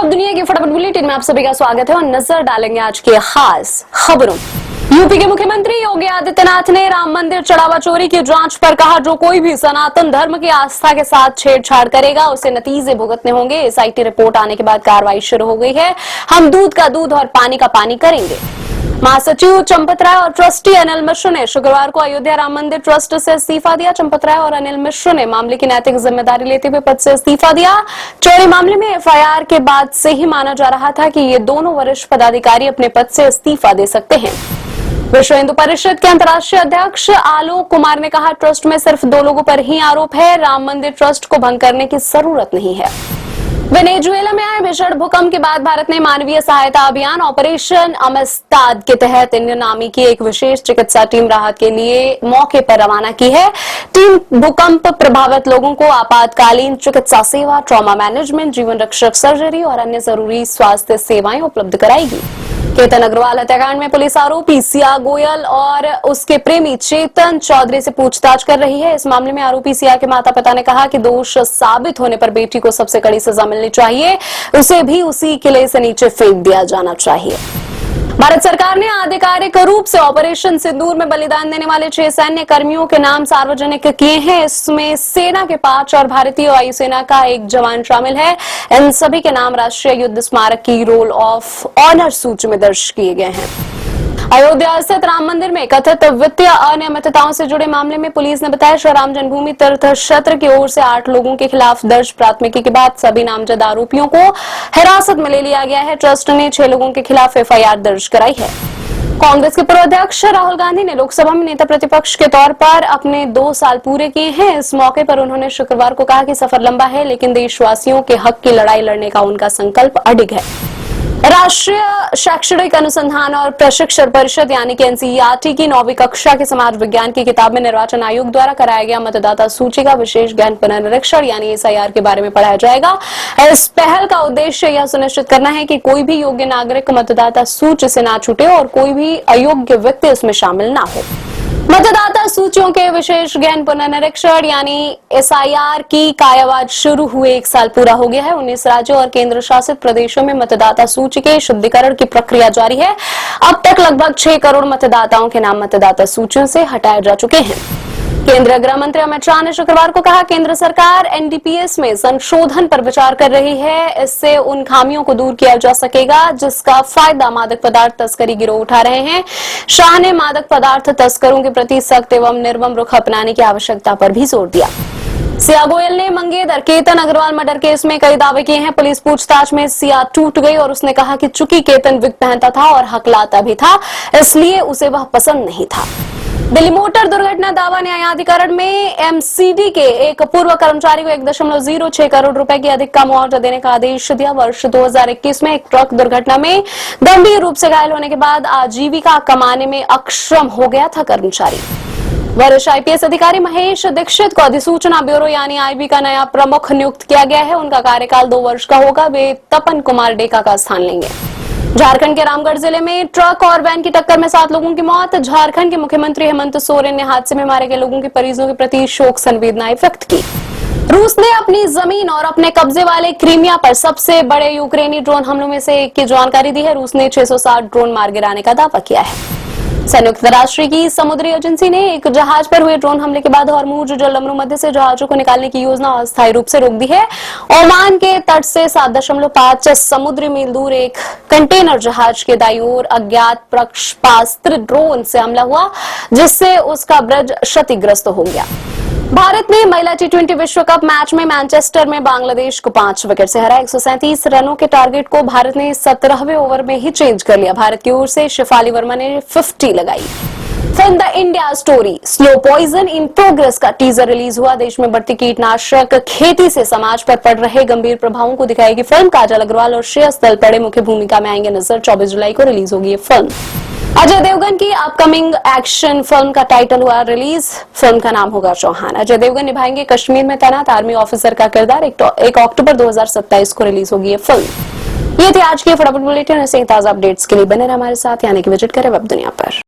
अब दुनिया की फटाफट बुलेटिन में आप सभी का स्वागत है और नजर डालेंगे आज की खास खबरों। यूपी के मुख्यमंत्री योगी आदित्यनाथ ने राम मंदिर चढ़ावा चोरी की जांच पर कहा, जो कोई भी सनातन धर्म की आस्था के साथ छेड़छाड़ करेगा उसे नतीजे भुगतने होंगे। एसआईटी रिपोर्ट आने के बाद कार्रवाई शुरू हो गई है। हम दूध का दूध और पानी का पानी करेंगे। महासचिव चंपत राय और ट्रस्टी अनिल मिश्र ने शुक्रवार को अयोध्या राम मंदिर ट्रस्ट से इस्तीफा दिया। चंपत राय और अनिल मिश्र ने मामले की नैतिक जिम्मेदारी लेते हुए पद से इस्तीफा दिया। चोरी मामले में एफआईआर के बाद से ही माना जा रहा था कि ये दोनों वरिष्ठ पदाधिकारी अपने पद से इस्तीफा दे सकते हैं। विश्व हिंदू परिषद के अंतर्राष्ट्रीय अध्यक्ष आलोक कुमार ने कहा, ट्रस्ट में सिर्फ 2 लोगों पर ही आरोप है, राम मंदिर ट्रस्ट को भंग करने की जरूरत नहीं है। वेनेजुएला में आए भीषण भूकंप के बाद भारत ने मानवीय सहायता अभियान ऑपरेशन अमस्ताद के तहत इंडियन आर्मी की एक विशेष चिकित्सा टीम राहत के लिए मौके पर रवाना की है। टीम भूकंप प्रभावित लोगों को आपातकालीन चिकित्सा सेवा, ट्रॉमा मैनेजमेंट, जीवन रक्षक सर्जरी और अन्य जरूरी स्वास्थ्य सेवाएं उपलब्ध कराएगी। केतन अग्रवाल हत्याकांड में पुलिस आरोपी सिया गोयल और उसके प्रेमी चेतन चौधरी से पूछताछ कर रही है। इस मामले में आरोपी सिया के माता पिता ने कहा कि दोष साबित होने पर बेटी को सबसे कड़ी सजा मिलनी चाहिए, उसे भी उसी किले से नीचे फेंक दिया जाना चाहिए। भारत सरकार ने आधिकारिक रूप से ऑपरेशन सिंदूर में बलिदान देने वाले 6 सैन्य कर्मियों के नाम सार्वजनिक किए हैं। इसमें सेना के 5 और भारतीय वायुसेना का 1 जवान शामिल है। इन सभी के नाम राष्ट्रीय युद्ध स्मारक की रोल ऑफ ऑनर सूची में दर्ज किए गए हैं। अयोध्या स्थित राम मंदिर में कथित वित्तीय अनियमितताओं से जुड़े मामले में पुलिस ने बताया, श्री राम जन्मभूमि तीर्थ क्षेत्र की ओर से 8 लोगों के खिलाफ दर्ज प्राथमिकी के बाद सभी नामजद आरोपियों को हिरासत में ले लिया गया है। ट्रस्ट ने 6 लोगों के खिलाफ एफआईआर दर्ज कराई है। कांग्रेस के पूर्व अध्यक्ष राहुल गांधी ने लोकसभा में नेता प्रतिपक्ष के तौर पर अपने 2 साल पूरे किए हैं। इस मौके पर उन्होंने शुक्रवार को कहा कि सफर लंबा है, लेकिन देशवासियों के हक की लड़ाई लड़ने का उनका संकल्प अडिग है। राष्ट्रीय शैक्षणिक अनुसंधान और प्रशिक्षण परिषद यानी कि एनसीईआरटी की 9वीं कक्षा के समाज विज्ञान की किताब में निर्वाचन आयोग द्वारा कराया गया मतदाता सूची का विशेष गहन पुनरीक्षण यानी एसआईआर के बारे में पढ़ाया जाएगा। इस पहल का उद्देश्य यह सुनिश्चित करना है कि कोई भी योग्य नागरिक मतदाता सूची से ना छूटे और कोई भी अयोग्य व्यक्ति इसमें शामिल ना हो। मतदाता सूचियों के विशेष गहन पुनरीक्षण यानी एसआईआर की कायावाद शुरू हुए 1 साल पूरा हो गया है। 19 राज्यों और केंद्र शासित प्रदेशों में मतदाता सूची के शुद्धिकरण की प्रक्रिया जारी है। अब तक लगभग 6 करोड़ मतदाताओं के नाम मतदाता सूचियों से हटाए जा चुके हैं। केंद्रीय गृह मंत्री अमित शाह ने शुक्रवार को कहा, केंद्र सरकार एनडीपीएस में संशोधन पर विचार कर रही है। इससे उन खामियों को दूर किया जा सकेगा जिसका फायदा मादक पदार्थ तस्करी गिरोह उठा रहे हैं। शाह ने मादक पदार्थ तस्करों के प्रति सख्त एवं निर्मम रुख अपनाने की आवश्यकता पर भी जोर दिया। सिया गोयल ने मंगेतर केतन अग्रवाल मर्डर केस में कई दावे किए हैं। पुलिस पूछताछ में सिया टूट गई और उसने कहा कि चूंकि केतन विग पहनता था और हकलाता भी था, इसलिए उसे वह पसंद नहीं था। दिल्ली मोटर दुर्घटना दावा न्यायाधिकरण में एमसीडी के एक पूर्व कर्मचारी को 1.06 करोड़ रुपए की अधिक का मुआवजा देने का आदेश दिया। वर्ष 2021 में एक ट्रक दुर्घटना में गंभीर रूप से घायल होने के बाद आजीविका कमाने में अक्षम हो गया था कर्मचारी। वरिष्ठ आईपीएस अधिकारी महेश दीक्षित को अधिसूचना ब्यूरो यानी आईबी का नया प्रमुख नियुक्त किया गया है। उनका कार्यकाल 2 वर्ष का होगा। वे तपन कुमार डेका का स्थान लेंगे। झारखंड के रामगढ़ जिले में ट्रक और वैन की टक्कर में 7 लोगों की मौत। झारखंड के मुख्यमंत्री हेमंत सोरेन ने हादसे में मारे गए लोगों के परिजनों के प्रति शोक संवेदनाएं व्यक्त की। रूस ने अपनी जमीन और अपने कब्जे वाले क्रीमिया पर सबसे बड़े यूक्रेनी ड्रोन हमलों में से एक की जानकारी दी है। रूस ने 660 ड्रोन मार गिराने का दावा किया है। संयुक्त राष्ट्र की समुद्री एजेंसी ने एक जहाज पर हुए ड्रोन हमले के बाद हॉर्मुज जलमरू मध्य से जहाजों को निकालने की योजना अस्थायी रूप से रोक दी है। ओमान के तट से 7.5 समुद्री मील दूर एक कंटेनर जहाज के दाईं ओर अज्ञात प्रक्षेपास्त्र ड्रोन से हमला हुआ, जिससे उसका ब्रिज क्षतिग्रस्त हो गया। भारत ने महिला टी20 विश्व कप मैच में मैनचेस्टर में बांग्लादेश को 5 विकेट से हराया। 137 रनों के टारगेट को भारत ने 17वें ओवर में ही चेंज कर लिया। भारत की ओर से शेफाली वर्मा ने 50 लगाई। Film the India story slow poison in progress का टीजर रिलीज हुआ। देश में बढ़ती कीटनाशक खेती से समाज पर पड़ रहे गंभीर प्रभावों को दिखाएगी फिल्म। काजल अग्रवाल और श्रेयस तलपड़े मुख्य भूमिका में आएंगे नजर। 24 जुलाई को रिलीज होगी ये फिल्म। अजय देवगन की अपकमिंग एक्शन फिल्म का टाइटल हुआ रिलीज। फिल्म का नाम होगा चौहान। अजय देवगन निभाएंगे कश्मीर में तैनात आर्मी ऑफिसर का किरदार। 1 अक्टूबर 2027 को रिलीज होगी ये फिल्म। ये थी आज की फटाफट बुलेटिन। ऐसे ही ताजा अपडेट्स के लिए बने रहे हमारे साथ, यानी कि विजिट करें वेब दुनिया पर।